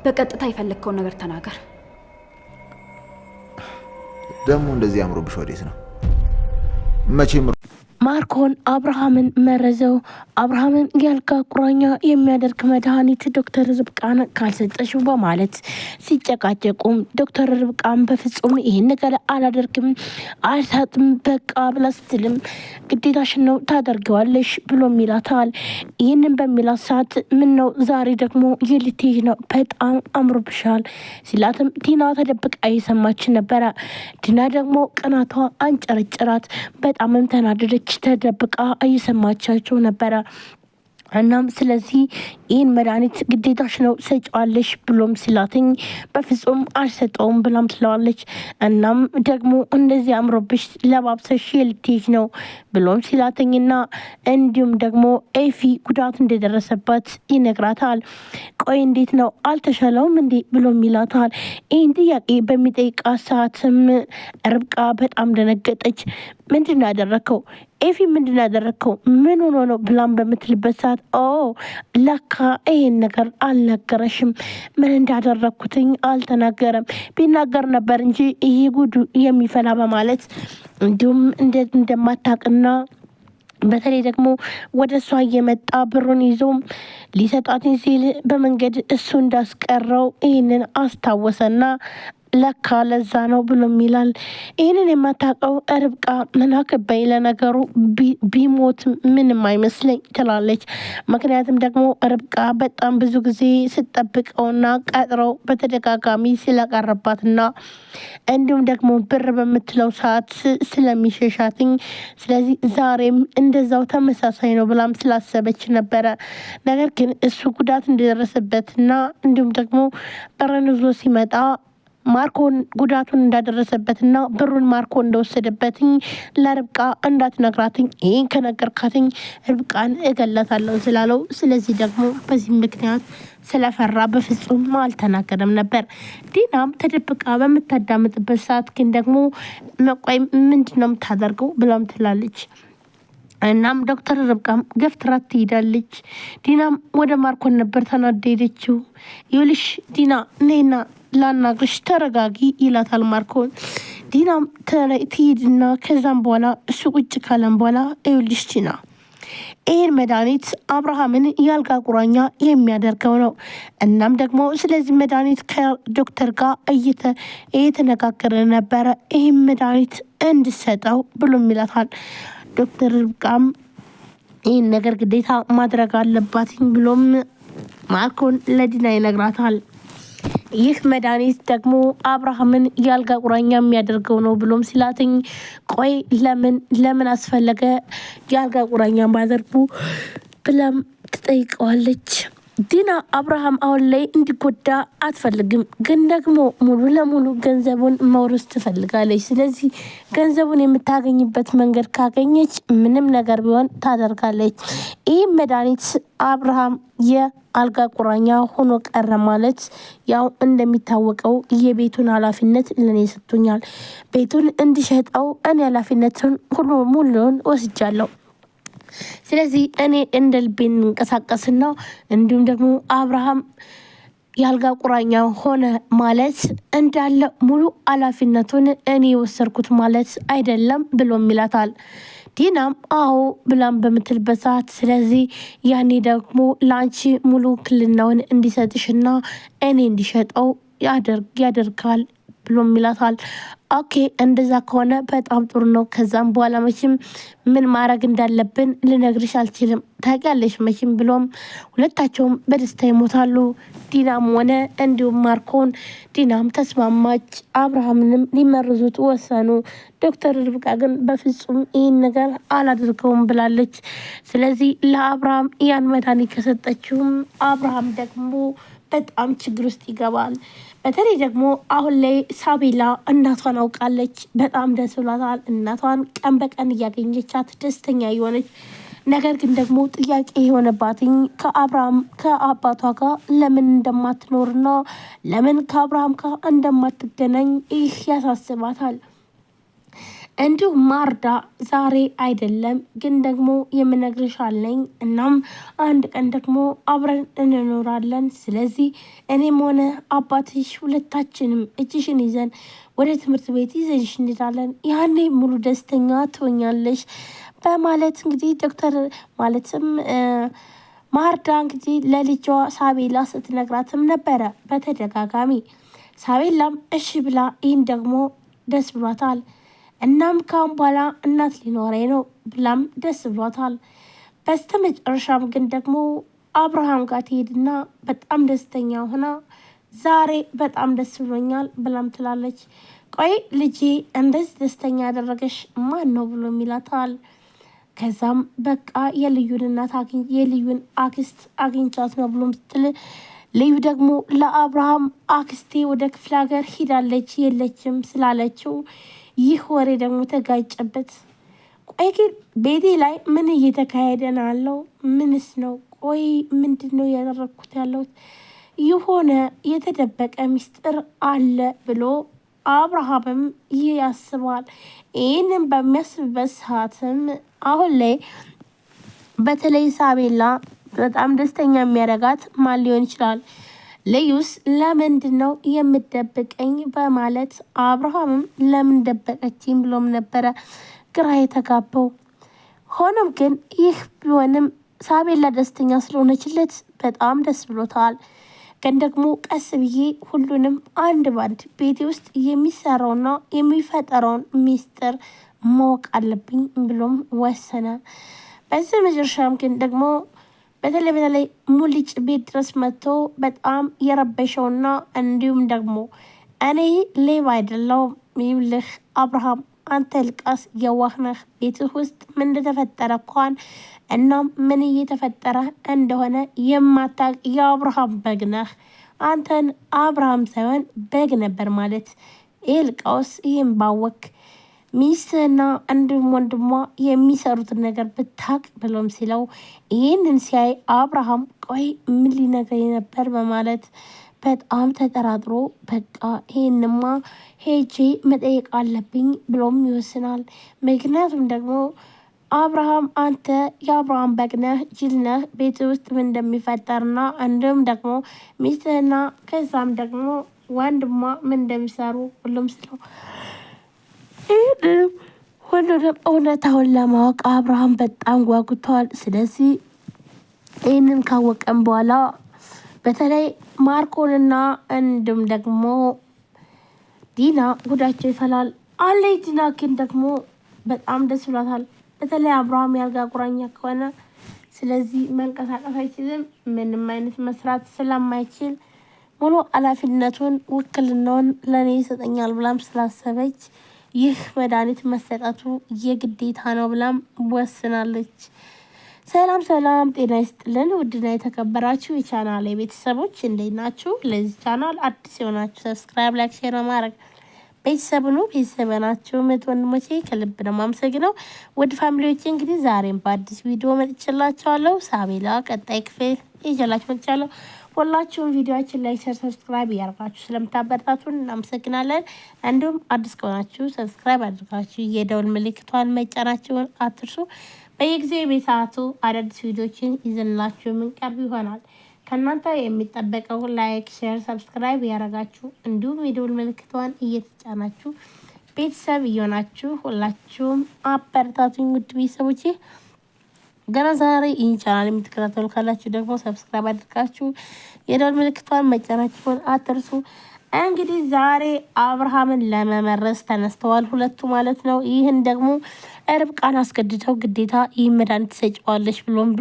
በቀጥታ የፈለግከውን ነገር ተናገር። ደግሞ እንደዚህ አምሮብሽ ወዴት ነው? መቼም ማርኮን አብርሃምን መረዘው። አብርሃምን ያልጋ ቁራኛ የሚያደርግ መድኃኒት ዶክተር ርብቃን ካልሰጠሽው በማለት ሲጨቃጨቁም ዶክተር ርብቃን በፍጹም ይህን ነገር አላደርግም አልሰጥም በቃ ብላ ስትልም ግዴታሽን ነው ታደርገዋለሽ ብሎም ይላታል። ይህንን በሚላት ሰዓት ምን ነው ዛሬ ደግሞ የልትሄጂ ነው በጣም አምሮብሻል ሲላትም ዲና ተደብቃ እየሰማች ነበረ። ዲና ደግሞ ቅናቷ አንጨረጨራት። በጣምም ተናደደች። ተደብቃ እየሰማቻቸው ነበረ። እናም ስለዚህ ይህን መድኃኒት ግዴታሽ ነው ሰጫዋለሽ ብሎም ሲላትኝ በፍጹም አልሰጠውም ብላም ትለዋለች። እናም ደግሞ እንደዚህ አምሮብሽ ለባብሰሽ የልትሄጂ ነው ብሎም ሲላትኝና እንዲሁም ደግሞ ኤፊ ጉዳት እንደደረሰባት ይነግራታል። ቆይ እንዴት ነው አልተሻለውም እንዴ ብሎም ይላታል። ይህን ጥያቄ በሚጠይቃት ሰዓትም ርብቃ በጣም ደነገጠች። ምንድን ያደረከው ኤፊ ምንድን ያደረከው ምን ሆኖ ነው ብላም በምትልበት ሰዓት ለካ ይሄን ነገር አልነገረሽም ምን እንዳደረኩትኝ አልተናገረም ቢናገር ነበር እንጂ ይሄ ጉዱ የሚፈላ በማለት እንዲሁም እንደማታውቅና በተለይ ደግሞ ወደ እሷ እየመጣ ብሩን ይዞ ሊሰጣትኝ ሲል በመንገድ እሱ እንዳስቀረው ይህንን አስታወሰና ለካ ለዛ ነው ብሎም ይላል። ይህንን የማታውቀው ርብቃ ምን አከበኝ ለነገሩ ቢሞት ምንም አይመስለኝ ትላለች። ምክንያቱም ደግሞ ርብቃ በጣም ብዙ ጊዜ ስትጠብቀውና ቀጥረው በተደጋጋሚ ስለቀረባትና እንዲሁም ደግሞ ብር በምትለው ሰዓት ስለሚሸሻትኝ ስለዚህ ዛሬም እንደዛው ተመሳሳይ ነው ብላም ስላሰበች ነበረ። ነገር ግን እሱ ጉዳት እንደደረሰበትና እንዲሁም ደግሞ ብርን ይዞ ሲመጣ ማርኮን ጉዳቱን እንዳደረሰበትና ብሩን ማርኮ እንደወሰደበትኝ ለርብቃ እንዳትነግራትኝ ይህን ከነገርካትኝ ርብቃን እገላታለሁ ስላለው ስለዚህ ደግሞ በዚህ ምክንያት ስለፈራ በፍጹም አልተናገረም ነበር። ዲናም ተደብቃ በምታዳምጥበት ሰዓት ግን ደግሞ መቆይ ምንድነው የምታደርገው ብላም ትላለች። እናም ዶክተር ርብቃም ገፍትራት ትሄዳለች። ዲናም ወደ ማርኮን ነበር ተናደደችው። ይኸውልሽ ዲና ነይና ላናግርሽ ተረጋጊ ይላታል ማርኮን። ዲናም ትሄድና ከዛም በኋላ እሱ ቁጭ ካለም በኋላ ይኸውልሽ ዲና ይህን መድኃኒት አብርሃምን ያልጋ ቁራኛ የሚያደርገው ነው። እናም ደግሞ ስለዚህ መድኃኒት ከዶክተር ጋር እየተነጋገረ ነበረ ይህን መድኃኒት እንድሰጠው ብሎም ይላታል። ዶክተር ርብቃም ይህን ነገር ግዴታ ማድረግ አለባትኝ ብሎም ማርኮን ለዲና ይነግራታል። ይህ መድኃኒት ደግሞ አብርሃምን ያልጋ ቁራኛ የሚያደርገው ነው ብሎም ሲላትኝ ቆይ ለምን አስፈለገ ያልጋ ቁራኛ ማድረጉ ብላም ትጠይቀዋለች። ዲና አብርሃም አሁን ላይ እንዲጎዳ አትፈልግም፣ ግን ደግሞ ሙሉ ለሙሉ ገንዘቡን መውረስ ትፈልጋለች። ስለዚህ ገንዘቡን የምታገኝበት መንገድ ካገኘች ምንም ነገር ቢሆን ታደርጋለች። ይህ መድኃኒት አብርሃም የአልጋ ቁራኛ ሆኖ ቀረ ማለት ያው እንደሚታወቀው የቤቱን ኃላፊነት ለኔ ሰጥቶኛል። ቤቱን እንዲሸጠው እኔ ኃላፊነቱን ሙሉውን ወስጃለሁ። ስለዚህ እኔ እንደ ልቤ እንቀሳቀስና እንዲሁም ደግሞ አብርሃም ያልጋ ቁራኛ ሆነ ማለት እንዳለ ሙሉ ኃላፊነቱን እኔ ወሰርኩት ማለት አይደለም ብሎም ይላታል። ዲናም አዎ ብላም በምትልበት ሰዓት ስለዚህ ያኔ ደግሞ ለአንቺ ሙሉ ክልናውን እንዲሰጥሽና እኔ እንዲሸጠው ያደርጋል ብሎም ይላታል። ኦኬ እንደዛ ከሆነ በጣም ጥሩ ነው። ከዛም በኋላ መቼም ምን ማድረግ እንዳለብን ልነግርሽ አልችልም ታውቂያለሽ መቼም ብሎም ሁለታቸውም በደስታ ይሞታሉ። ዲናም ሆነ እንዲሁም ማርኮን። ዲናም ተስማማች። አብርሃምንም ሊመርዙት ወሰኑ። ዶክተር ርብቃ ግን በፍጹም ይህን ነገር አላደርገውም ብላለች። ስለዚህ ለአብርሃም ያን መድኃኒት ከሰጠችውም አብርሃም ደግሞ በጣም ችግር ውስጥ ይገባል። በተለይ ደግሞ አሁን ላይ ሳቤላ እናቷን አውቃለች። በጣም ደስ ብሏታል። እናቷን ቀን በቀን እያገኘቻት ደስተኛ የሆነች ነገር ግን ደግሞ ጥያቄ የሆነባትኝ ከአባቷ ጋር ለምን እንደማትኖርና ለምን ከአብርሃም ጋር እንደማትገናኝ ይህ ያሳስባታል። እንዲሁም ማርዳ ዛሬ አይደለም ግን ደግሞ የምነግርሻለኝ እናም አንድ ቀን ደግሞ አብረን እንኖራለን። ስለዚህ እኔም ሆነ አባትሽ ሁለታችንም እጅሽን ይዘን ወደ ትምህርት ቤት ይዘንሽ እንሄዳለን። ያኔ ሙሉ ደስተኛ ትሆኛለሽ በማለት እንግዲህ ዶክተር ማለትም ማርዳ እንግዲህ ለልጇ ሳቤላ ስትነግራትም ነበረ በተደጋጋሚ። ሳቤላም እሺ ብላ ይህን ደግሞ ደስ ብሏታል። እናም ካሁን በኋላ እናት ሊኖረኝ ነው ብላም ደስ ብሏታል። በስተመጨረሻም ግን ደግሞ አብርሃም ጋር ትሄድና በጣም ደስተኛ ሆና ዛሬ በጣም ደስ ብሎኛል ብላም ትላለች። ቆይ ልጄ እንደዚህ ደስተኛ ያደረገሽ ማን ነው ብሎ ይላታል። ከዛም በቃ የልዩን እናት የልዩን አክስት አግኝቻት ነው ብሎም ስትል ልዩ ደግሞ ለአብርሃም አክስቴ ወደ ክፍለ ሀገር ሂዳለች የለችም ስላለችው ይህ ወሬ ደግሞ ተጋጨበት። ቆይ ግን ቤቴ ላይ ምን እየተካሄደ ነው ያለው? ምንስ ነው? ቆይ ምንድን ነው ያደረግኩት ያለሁት? የሆነ የተደበቀ ሚስጥር አለ ብሎ አብርሃምም ይህ ያስባል። ይህንን በሚያስብበት ሰዓትም አሁን ላይ በተለይ ሳቤላ በጣም ደስተኛ የሚያደርጋት ማን ሊሆን ይችላል? ልዩስ ለምንድን ነው የምደብቀኝ በማለት አብርሃምም ለምን ደበቀችኝ ብሎም ነበረ ግራ የተጋባው። ሆኖም ግን ይህ ቢሆንም ሳቤላ ደስተኛ ስለሆነችለት በጣም ደስ ብሎታል። ግን ደግሞ ቀስ ብዬ ሁሉንም አንድ ባንድ ቤቴ ውስጥ የሚሰራውና የሚፈጠረውን ሚስጥር ማወቅ አለብኝ ብሎም ወሰነ። በዚህ መጨረሻም ግን ደግሞ በተለይ ሙልጭ ቤት ድረስ መጥቶ በጣም የረበሸውና እንዲሁም ደግሞ እኔ ሌባ አይደለሁም ይብልህ አብርሃም አንተ ልቃስ የዋህ ነህ። ቤትህ ውስጥ ምን እንደተፈጠረ እንኳን እናም ምን እየተፈጠረ እንደሆነ የማታውቅ የአብርሃም በግ ነህ። አንተን አብርሃም ሳይሆን በግ ነበር ማለት ይልቃውስ ይህም ባወክ ሚስትና እንዲሁም ወንድሟ የሚሰሩትን ነገር ብታቅ ብሎም ሲለው ይህንን ሲያይ አብርሃም ቆይ ምን ሊነግረኝ ነበር በማለት በጣም ተጠራጥሮ በቃ ይህንማ ሄጄ መጠየቅ አለብኝ ብሎም ይወስናል። ምክንያቱም ደግሞ አብርሃም አንተ የአብርሃም በግ ነህ፣ ጅል ነህ፣ ቤት ውስጥ ምን እንደሚፈጠርና እንዲሁም ደግሞ ሚስትህና ከዛም ደግሞ ወንድሟ ምን እንደሚሰሩ ሁሉም ስለው ሁሉንም እውነታውን ለማወቅ አብርሃም በጣም ጓጉቷል። ስለዚህ ይህንን ካወቀም በኋላ በተለይ ማርኮንና እንዲሁም ደግሞ ዲና ጉዳቸው ይፈላል። አለ ዲና ግን ደግሞ በጣም ደስ ብሏታል። በተለይ አብርሃም ያልጋ ቁራኛ ከሆነ ስለዚህ መንቀሳቀስ አይችልም፣ ምንም አይነት መስራት ስለማይችል ሙሉ ኃላፊነቱን ውክልናውን ለእኔ ይሰጠኛል ብላም ስላሰበች ይህ መድኃኒት መሰጠቱ የግዴታ ነው ብላም ወስናለች። ሰላም ሰላም፣ ጤና ይስጥልን ውድና የተከበራችሁ የቻናል ቤተሰቦች እንዴት ናችሁ? ለዚህ ቻናል አዲስ የሆናችሁ ሰብስክራይብ፣ ላይክ፣ ሼር በማድረግ ቤተሰብ ነው። ቤተሰብ ናችሁ ምት ወንድሞቼ ከልብ ነው የማመሰግነው። ውድ ፋሚሊዎቼ እንግዲህ ዛሬም በአዲስ ቪዲዮ መጥቼላችኋለሁ። ሳቤላ ቀጣይ ክፍል ይዤላችሁ መጥቻለሁ። ሁላችሁም ቪዲዮአችን ላይ ሰብስክራይብ እያደረጋችሁ ስለምታበረታቱን እናመሰግናለን። እንዲሁም አዲስ ከሆናችሁ ሰብስክራይብ አድርጋችሁ የደውል ምልክቷን መጫናችሁን አትርሱ። በየጊዜው በሰዓቱ አዳዲስ ቪዲዮችን ይዘንላችሁ የምንቀርብ ይሆናል። ከእናንተ የሚጠበቀው ላይክ፣ ሼር፣ ሰብስክራይብ እያደረጋችሁ እንዲሁም የደውል ምልክቷን እየተጫናችሁ ቤተሰብ እየሆናችሁ ሁላችሁም አበረታቱኝ። ውድ ቤተሰቦቼ ገና ዛሬ ይህን ቻናል የምትከታተሉ ካላችሁ ደግሞ ሰብስክራይብ አድርጋችሁ የደወል ምልክቷን መጫናችሁን አትርሱ። እንግዲህ ዛሬ አብርሃምን ለመመረዝ ተነስተዋል ሁለቱ ማለት ነው። ይህን ደግሞ ርብቃን አስገድተው ግዴታ ይህ መድኃኒት ትሰጪዋለሽ ብሎም